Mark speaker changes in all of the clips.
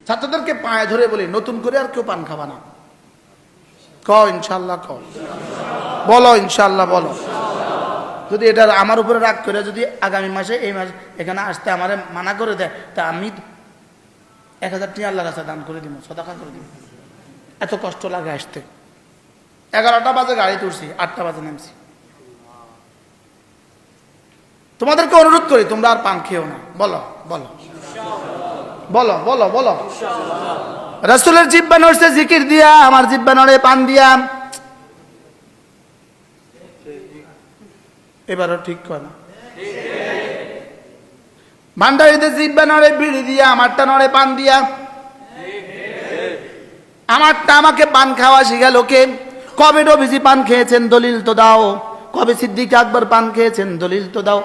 Speaker 1: ছাত্রদেরকে পায়ে ধরে বলি, নতুন করে আর কেউ পান খাবা না। ক ইনশাল্লাহ, ক বলো ইনশাল্লাহ, বলো। যদি এটা আমার উপরে রাগ করে যদি আগামী মাসে এই মাস এখানে আসতে আমারে মানা করে দেয়, তা আমি 1000 টাকা আল্লাহর রাস্তায় দান করে দিব, সদাকা করে দিব। এত কষ্ট লাগে আসতে। 11টা বাজে গাড়িতে উঠছি, 8টা বাজে নামছি। তোমাদেরকে অনুরোধ করি, তোমরা আর পান খেও না। বলো বলো বলো বলো বলো। রাসূলের জিহ্বা নড়ছে জিকির দিয়া, আমার জিহ্বা নড়ে পান দিয়া। এবারও ঠিক কয় না? ভান্ডারিতে জিহ্বা নড়ে বিড়ি দিয়া, আমারটা নড়ে পান দিয়া। আমারটা আমাকে পান খাওয়া শিখাল কে? কবে নবীজি পান খেয়েছেন দলিল তো দাও। কবে সিদ্দিক আকবর পান খেয়েছেন দলিল তো দাও।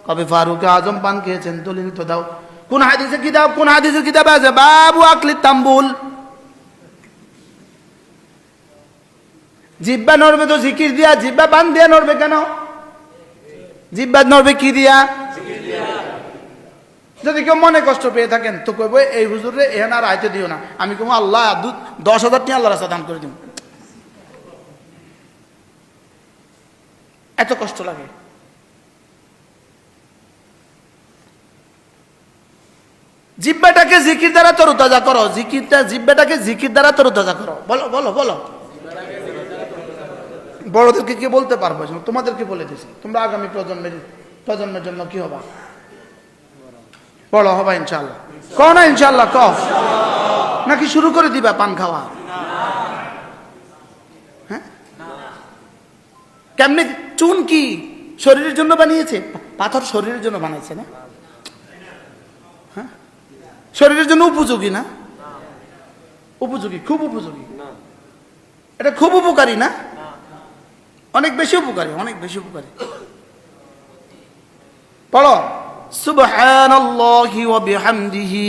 Speaker 1: কবে ফারুক আজম পান খেয়েছেন দলিল তো দাও। কোন হাদিসে কিতাব, কোন হাদিসের কিতাব আছে বাবু আকলি তাম্বুল? জিহ্বা নড়বে তো জিকির দিয়া, জিহ্বা পান দিয়া নড়বে কেন? জিহ্বা নড়বে কি দিয়া? যদি কেউ মনে কষ্ট পেয়ে থাকেন তো কইব, এই হুজুরে এখানে আর আইতে দিও না। আমি কইব আল্লাহ 10,000 টাকা আল্লাহর রাস্তায় দান করে দিব। এত কষ্ট লাগে। জিহ্বাটাকে জিকির দ্বারা তরতাজা করো, জিহ্বাটাকে জিকির দ্বারা তরতাজা করো। বলো বলো বলো। বড়দেরকে কি বলতে পারবো? তোমাদেরকে বলে দিছি, তোমরা আগামী প্রজন্মের জন্য কি হবা? বড় হবা ইনশাল্লাহ। কও না ইনশাল্লাহ, কও। নাকি শুরু করে দিবা পান খাওয়া? হ্যাঁ, কেমনে? চুন কি শরীরের জন্য বানিয়েছে? পাথর শরীরের জন্য বানাইছে না? হ্যাঁ, শরীরের জন্য উপযোগী না? উপযোগী, খুব উপযোগী। এটা খুব উপকারী না? অনেক বেশি উপকারী, অনেক বেশি উপকারী। পড়ো সুবহানাল্লাহি ওয়া বিহামদিহি।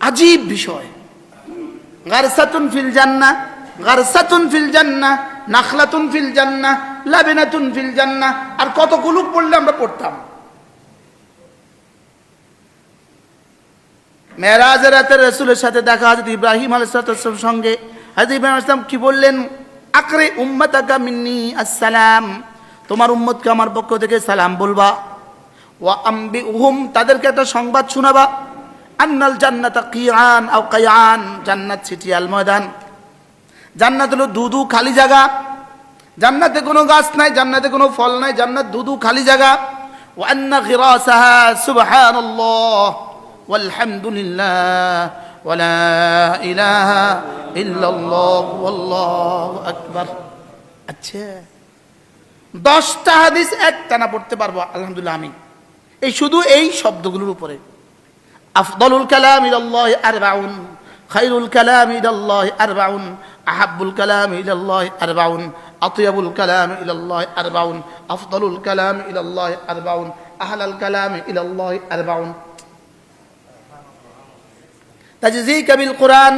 Speaker 1: আজীব বিষয়। গারসাতুন ফিল জান্নাহ, গারসাতুন ফিল জান্নাহ, নাখলাতুন ফিল জান্নাহ, লাবিনাতুন ফিল জান্নাহ। আর কতগুলো পড়লে আমরা পড়তাম। মেরাজের রাতে রাসূলের সাথে দেখা হযরত ইব্রাহিম আলাইহিস সালামের সঙ্গে। হযরত ইব্রাহিম আলাইহিস সালাম কি বললেন? আকরি উম্মাতাকা মিন্নি আসসালাম, তোমার উম্মতকে আমার পক্ষ থেকে সালাম বলবা। ওয়া আম্বিউহুম, তাদেরকে একটা সংবাদ শোনাবা। আন্নাল জান্নাতা কিয়ান আও কায়ান, জান্নাত ছিটিয়াল ময়দান। জান্নাত হলো দুদু খালি জায়গা। জান্নাতে কোনো গাছ নাই, জান্নাতে কোনো ফল নাই, জান্নাত দুদু খালি জায়গা। ওয়া আন্না গিরাসাহা সুবহানাল্লাহ ওয়ালহামদুলিল্লাহ ওয়া লা ইলাহা ইল্লাল্লাহ ওয়াল্লাহু আকবার। আচ্ছা, 10টা হাদিস একটানা পড়তে পারবো আলহামদুলিল্লাহ আমি, এই শুধু এই শব্দগুলোর উপরে। আফদালুল কালাম ইলাল্লাহি আরবাউন, খায়রুল কালাম ইলাল্লাহি আরবাউন, আহাব্বুল কালাম ইলাল্লাহি আরবাউন, আতয়াবুল কালাম ইলাল্লাহি আরবাউন, আফদালুল কালাম ইলাল্লাহি আরবাউন, আহলাল কালাম ইলাল্লাহি আরবাউন। তাজযীকা বিল কুরআন।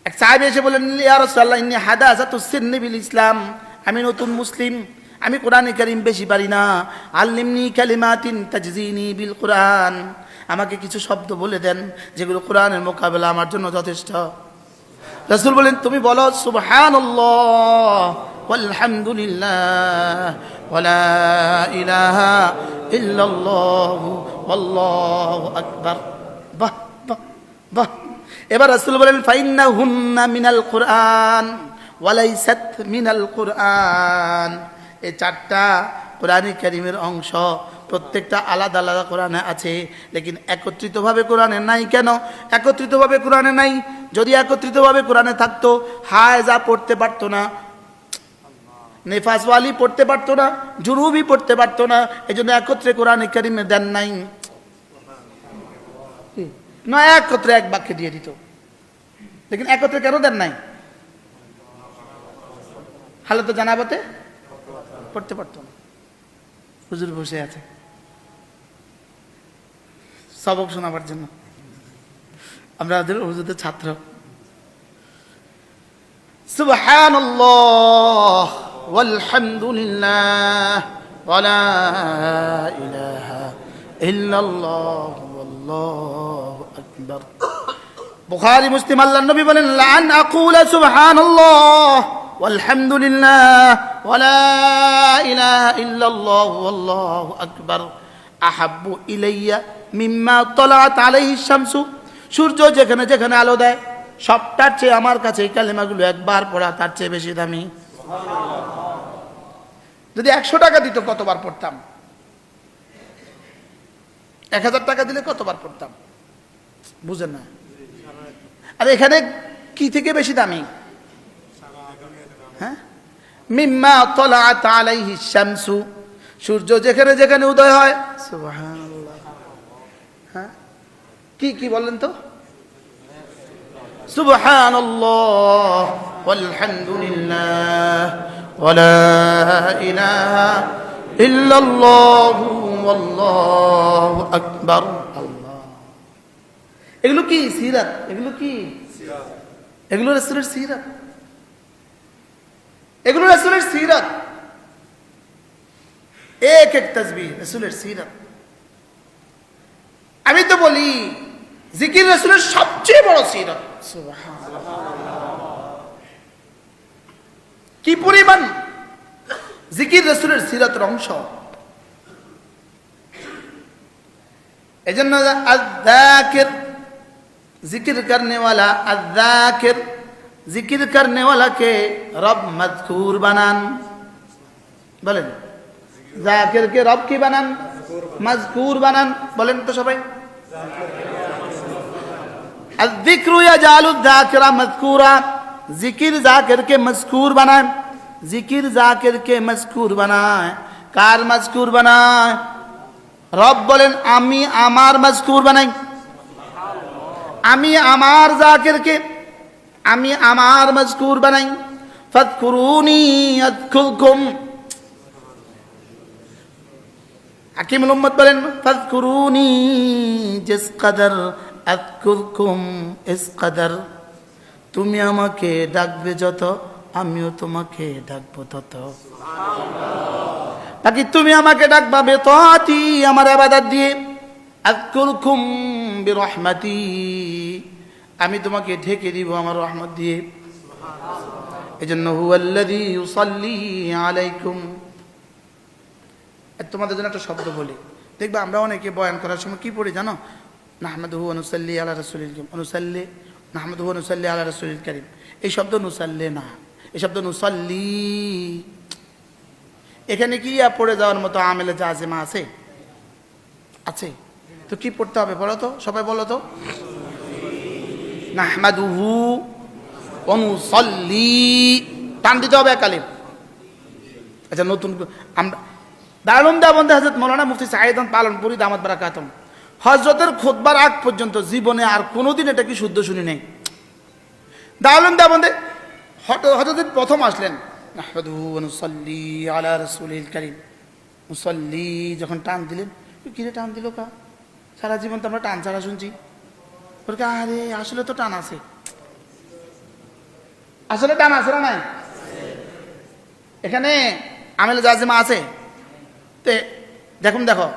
Speaker 1: এক সাহাবী এসে বলেন, ইয়া রাসূলুল্লাহ ইন্নী হাদাসাতুস সিন্নি বিল ইসলাম, আমি নতুন মুসলিম, আমি কোরআনে কারীম বেশি পারি না। আল্লিমনি কালিমাতিন তাজজিনি বিল কুরআন, আমাকে কিছু শব্দ বলে দেন যেগুলো কোরআনের মোকাবেলা আমার জন্য যথেষ্ট। রাসূল বলেন, তুমি বলো সুবহানাল্লাহ ওয়ালহামদুলিল্লাহ ওয়া লা ইলাহা ইল্লাল্লাহু ওয়াল্লাহু আকবার। বাহ বাহ বাহ। এবার রাসূল বলেন, ফাইন্নাহুন্না মিনাল কুরআন ওয়া লাইসাত মিনাল কুরআন। এই 4টা কোরআনে কারীমের অংশ, প্রত্যেকটা আলাদা আলাদা কোরআনে আছে, লেকিন একত্রিতভাবে কোরআনে নাই। কেন একত্রিতভাবে কোরআনে নাই? যদি একত্রিতভাবে কোরআনে থাকতো, হায়জা পড়তে পারতো না, নেফাসওয়ালি পড়তে পারতো না, জুনুবি পড়তে পারতো না। এই জন্য একত্রে কোরআনে কারীমে দেন নাই না, একত্রে এক বাক্যে দিয়ে দিত। লেকিন একত্রে কেন দেন নাই? হালতে জানাবতে পড়তে পারতো না। হুজুর বসে আছে সবক শোনাবার জন্য, আমরা হুজুরদের ছাত্র। সুবহানাল্লাহ ওয়ালহামদুলিল্লাহ ওয়া লা ইলাহা ইল্লাল্লাহু আল্লাহু আকবার। বুখারী মুসলিম আল্লাহর নবী বলেন লান আকুলা সুবহানাল্লাহ ওয়ালহামদুলিল্লাহ ওয়া লা ইলাহা ইল্লাল্লাহু আল্লাহু আকবার আহাব্বু ইলাইয়া মিম্মা তালাআত আলাইহি শামসু। সূর্য যেখানে যেখানে আলো দেয় সবটার চেয়ে আমার কাছে এই কালেমাগুলো একবার পড়া তার চেয়ে বেশি দামি। যদি 100 টাকা দিত কতবার পড়তাম? 1000 টাকা দিলে কতবার পড়তাম? বুঝেন না? আর এখানে কি থেকে বেশি দামি? হ্যাঁ, মিম্মা তালাআত আলাইহি শামসু, সূর্য যেখানে যেখানে উদয় হয়। সুবহানাল্লাহ। হ্যাঁ, কি বলেন তো? সুবহানাল্লাহ ওয়ালহামদুলিল্লাহ ওয়া লা ইলাহা ইল্লাল্লাহু আল্লাহু আকবার। আল্লাহ, এগুলো কি সিরাত? এগুলো কি? এগুলো রাসূলের সিরাত, এগুলো রাসূলের সিরাত। এক এক তাসবিহ রাসূলের সিরাত। আমি তো বলি জিকির রাসূলের সবচেয়ে বড় সিরাত। সুবহানাল্লাহ, কি পরিমাণ জিকির রাসূলের সিরাতের অংশ। এজন্য আয-যাকির जिक्र करने वाला, अज़्ज़ाकिर जिक्र करने वाला के रब मज़कूर बनान। बोलें जाकिर के रब की बनान मज़कूर बनान। बोलें तो सबाई अज़्ज़िक्रु यजालु ज़ाकिरा मज़कूरा। जिक्र जाकिर के मज़कूर बनाए, जिक्र जाकिर के मज़कूर बनाए। कार मज़कूर बनाए? रब बोलें आमी आमार मज़कूर बनाई। আমি আমার জাকিরকে আমি আমার মজকুর বানাই। ফাযকুরুনি আযকুরকুম। হাকিমুল উম্মত বলেন ফাযকুরুনি জিস কদর আযকুরকুম ইস কদর। তুমি আমাকে ডাকবে যত আমিও তোমাকে ডাকবো তত। বাকি তুমি আমাকে ডাকবা বেতাতি, আমার ইবাদত দিয়ে। আযকুরকুম বিরহমাতি, আমি তোমাকে ঢেকে দিব আমার রহমত দিয়ে। এজন্য হুয়াল্লাযী ইউসাল্লি আলাইকুম। তোমাদের জন্য একটা শব্দ বলি, দেখবে আমরা অনেকে বয়ান করার সময় কি পড়ি জানো? নাহমাদুহু ওয়া নুসাল্লি আলা রাসূলিল কারীম। অনুসাল্লি নাহমাদুহু ওয়া নুসাল্লি আলা রাসূলিল কারীম। এই শব্দ নুসাল্লি না, এই শব্দ নুসাল্লি। এখানে কি পড়ে যাওয়ার মতো আমেলে জাযিমা আছে? আছে তো কি পড়তে হবে বলো তো, সবাই বলো তো। নাহমাদুহু ওয়া নুসাল্লি, টান দিতে হবে একালিম। আচ্ছা, নতুন আমরা দারুল দেওবন্দি হযরত মাওলানা মুফতি সাঈদ পালনপুরি দামাত বারাকাতুম হযরতের খুতবার আগ পর্যন্ত জীবনে আর কোনোদিন এটা কি শুদ্ধ শুনি নাই। দারুল দেওবন্দি হযরত প্রথম আসলেন নাহমাদুহু ওয়া নুসাল্লি আলা রাসূলিল কারীম। মুসাল্লি যখন টান দিলেন, কিরে টান দিল কা? সারা জীবন তো আমরা টান ছাড়া শুনছি। আরে আসলে তো টান আছে, আসলে টান আছে না নাই? এখানে আমেলে জাযিমা আছে। তে দেখুন, দেখো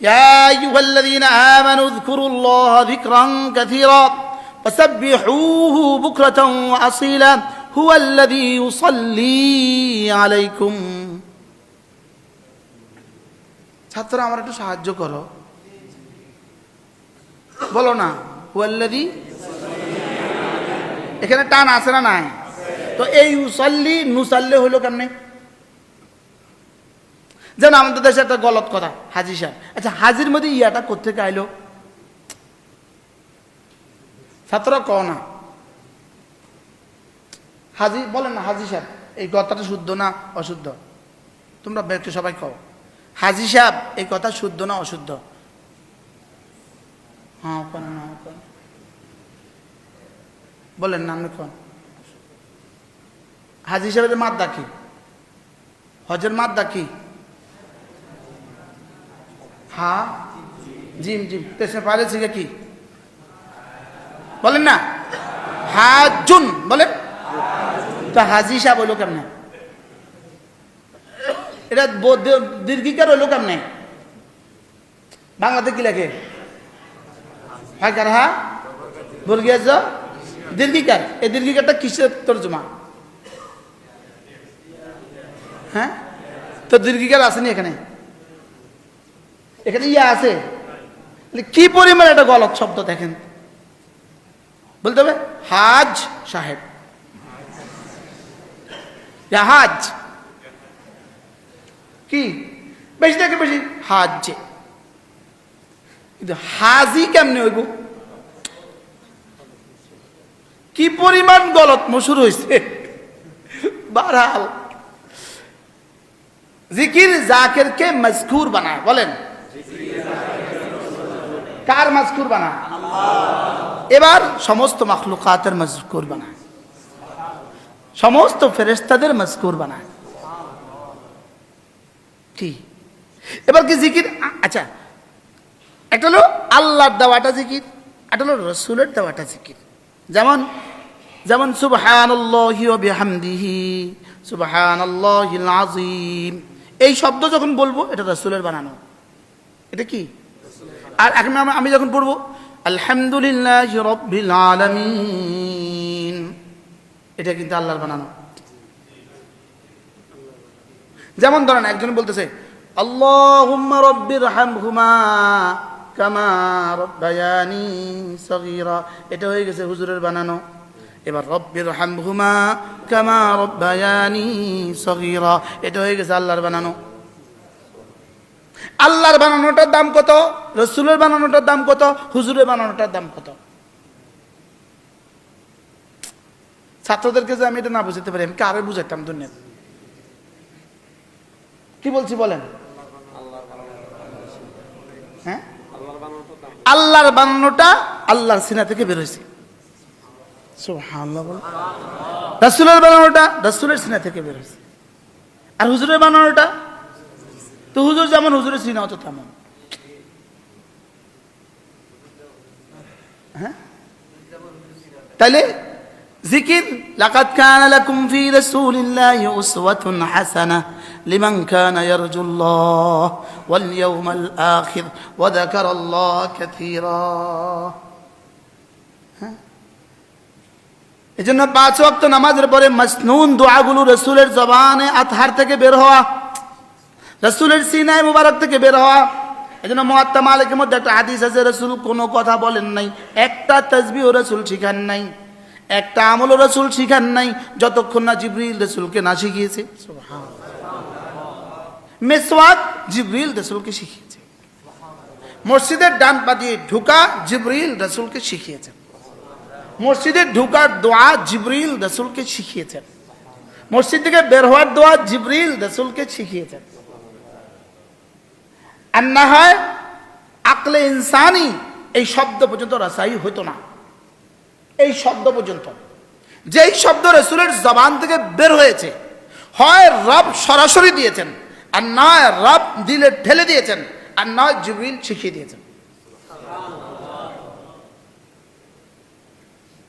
Speaker 1: ইয়া আইয়ুহাল্লাযীনা আমানু যকুরুল্লাহা যিকরান কাসীরা ওয়াসাব্বিহুহু বুকরাতান ওয়া আসীলা হুয়াল্লাযী ইউসাল্লি আলাইকুম। ছাত্ররা আমার একটু সাহায্য করো, বলো না হুয়াল্লাযী। এখানে টান আছে না নাই? তো এই ইউসাল্লি নুসাল্লি হলো কেমনে? যেন আমাদের দেশে একটা গলত কথা, হাজি সাহেব। আচ্ছা, হাজির মধ্যে ইয়াটা কোত্থেকে আইলো? ছাত্ররা কও না, হাজি বলেন না হাজি সাহেব। এই কথাটা শুদ্ধ না অশুদ্ধ? তোমরা একটু সবাই কও, হাজি সাহেব এই কথা শুদ্ধ না অশুদ্ধ? হ্যাঁ কোন না কোন বলেন না, আপনি কোন? হাজি সাহেবের মাদ্দা কি? হজের মাদ্দা কি? হা জিম জিম। পেছনে পারে ছিল কি বলেন না? হাজুন বলেন তো। হাজি সাহেব হইলো কেমনে? এটা দীর্ঘিকার হইলো কেমনে? বাংলাতে কি লেখে? হাকার হা বর্গীয় জ দীর্ঘিকার। এই দীর্ঘিকারটা কিসের তর্জমা? হ্যাঁ, তো দীর্ঘিকার আসেনি এখানে, এখানে ইয়া আছে। কি পরিমাণ একটা গলত শব্দ দেখেন। বলতে হবে হাজ সাহেব, হাজ কি বেশি থেকে বেশি হাজ, কিন্তু হাজি কেমনে হইব? কি পরিমাণ গলত মশুর হয়েছে। বারহাল জিকির জাকিরকে মজকুর বানায়। বলেন কার মজকুর বানায়? এবার সমস্ত মাখলুকাতের মজকুর বানায়, সমস্ত ফেরেশতাদের মজকুর বানায়। কি এবার কি জিকির? আচ্ছা, একটা হলো আল্লাহর দেওয়াটা জিকির, একটা হলো রসুলের দেওয়াটা জিকির। যেমন যেমন সুবহানাল্লাহি ওয়া বিহামদিহি সুবহানাল্লাহিল আযীম, এই শব্দ যখন বলবো এটা রাসূলের বানানো। এটা কি? আর এখন আমি যখন পড়বো আলহামদুলিল্লাহি রাব্বিল আলামিন, এটা কিন্তু আল্লাহর বানানো। যেমন ধরেন একজন বলতেছে আল্লাহুম্মা রাব্বিরহামহুমা কামা রাব্বায়ানি সগীরা, এটা হয়ে গেছে হুজুরের বানানো। এবার রব্বিরহামহুমা কামা রাব্বায়ানি সগীরা, এটা হয়ে গেছে আল্লাহর বানানো। আল্লাহর বানানোটার দাম কত? রাসূলের বানানোটার দাম কত? হুজুরের বানানোটার দাম কত? ছাত্রদেরকে যে আমি এটা না বুঝাতে পারি, আমি কারে বুঝাইতাম দুনিয়া? কি বলছি বলেন? হ্যাঁ, আল্লাহর বানানোটা আল্লাহর সিনা থেকে বের হয়েছে। সুবহানাল্লাহ বল। রাসূলের বানানোটা রাসূলের সিনা থেকে বের হয়েছে। আর হুজুরের বানানোটা তো হুজুর যেমন হুজুরের সিনা হতো তেমন। হ্যাঁ, তাইলে জিকির লাকাদ কানা লাকুম ফি রাসূলিল্লাহি উসওয়াতুন হাসানাহ লিমান কানা ইয়ারজুল্লাহ ওয়াল ইয়াওমাল আখির ওয়া যাকারাল্লাহ কাসীরা। এজন্য 5 ওয়াক্ত নামাজের পরে মাসনুন দোয়াগুলো রাসূলের জবানে আতহার থেকে বের হওয়া, রাসূলের সিনায় মুবারক থেকে বের হওয়া। এজন্য মুয়াত্তা মালিকের মধ্যে একটা হাদিস আছে, রাসূল কোনো কথা বলেন নাই, একটা তাসবিহ রাসূল শিখান নাই, একটা আমল রাসূল শিখান নাই যতক্ষণ না জিবরিল রাসূলকে না শিখিয়েছে। সুবহানাল্লাহ। মিসওয়াক জিবরিল রাসূলকে শিখিয়েছে। মসজিদের ডান পা দিয়ে ঢোকা জিবরিল রাসূলকে শিখিয়েছেন। মসজিদে ঢোকার দোয়া জিবরিল রাসূলকে শিখিয়েছেন। মসজিদ থেকে বের হওয়ার দোয়া জিবরিল রাসূলকে শিখিয়েছেন। আর না হয় আকলে ইনসানি এই শব্দ পর্যন্ত রাসাই হতো না। এই শব্দ পর্যন্ত যেই শব্দ রাসূলের জবান থেকে বের হয়েছে, হয় রব সরাসরি দিয়েছেন, আর নয় রব দিলে ঠেলে দিয়েছেন, আর নয় জিবরিল শিখিয়ে দিয়েছেন।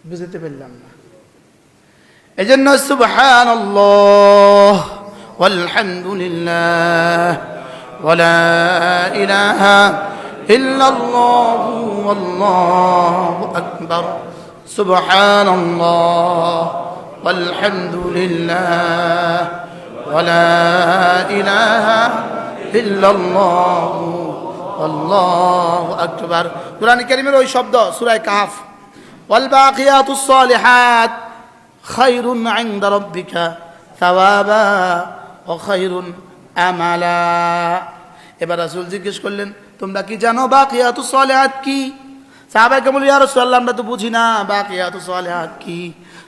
Speaker 1: বুঝতে পারলাম না? এই জন্য সুবহানাল্লাহ ওয়ালহামদুলিল্লাহ ওয়ালা ইলাহা ইল্লাল্লাহু ওয়াল্লাহু আকবার সুবহানাল্লাহ ওয়ালহামদুলিল্লাহ ওয়ালা ইলাহা ইল্লাল্লাহু ওয়াল্লাহু আকবার। কুরআন কারীমের ওই শব্দ সূরা কাহফ, والباقيات الصالحات خير عند ربك ثوابا وخير আমালা। এবার রাসূল জিজ্ঞেস করলেন তোমরা কি জানো বাকিয়াতুস সালিহাত কি? সাহাবায়ে বললেন ইয়া রাসূলুল্লাহ আমরা তো বুঝি না বাকিয়াতুস সালিহাত কি।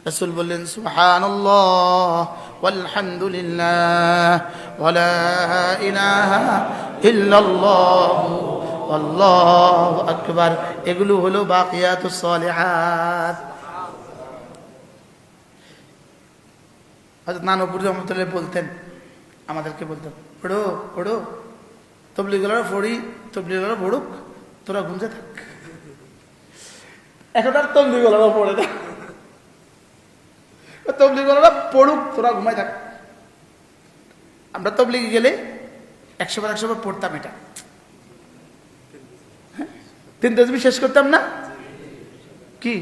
Speaker 1: রাসূল বললেন সুবহানাল্লাহ ওয়ালহামদুলিল্লাহ ওয়ালা ইলাহা ইল্লাল্লাহ আল্লাহু আকবার, এগুলো হলো বাকিয়াতুস সালিহাত। হযরত নানপুর রহমাতুল্লাহ বলতেন, আমাদেরকে বলতেন পড়ো পড়ো, তবলিগরা পড়ি, তবলিগরা পড়ুক, তোরা গুঞ্জে থাক। এখন আর তবলিগরা পড়ে না, তবলিগরা পড়ুক, তোরা ঘুমাই থাক। আমরা তবলিগে গেলে 100 বার পড়তাম এটা, তিন তাসবিহ শেষ করতাম না? কি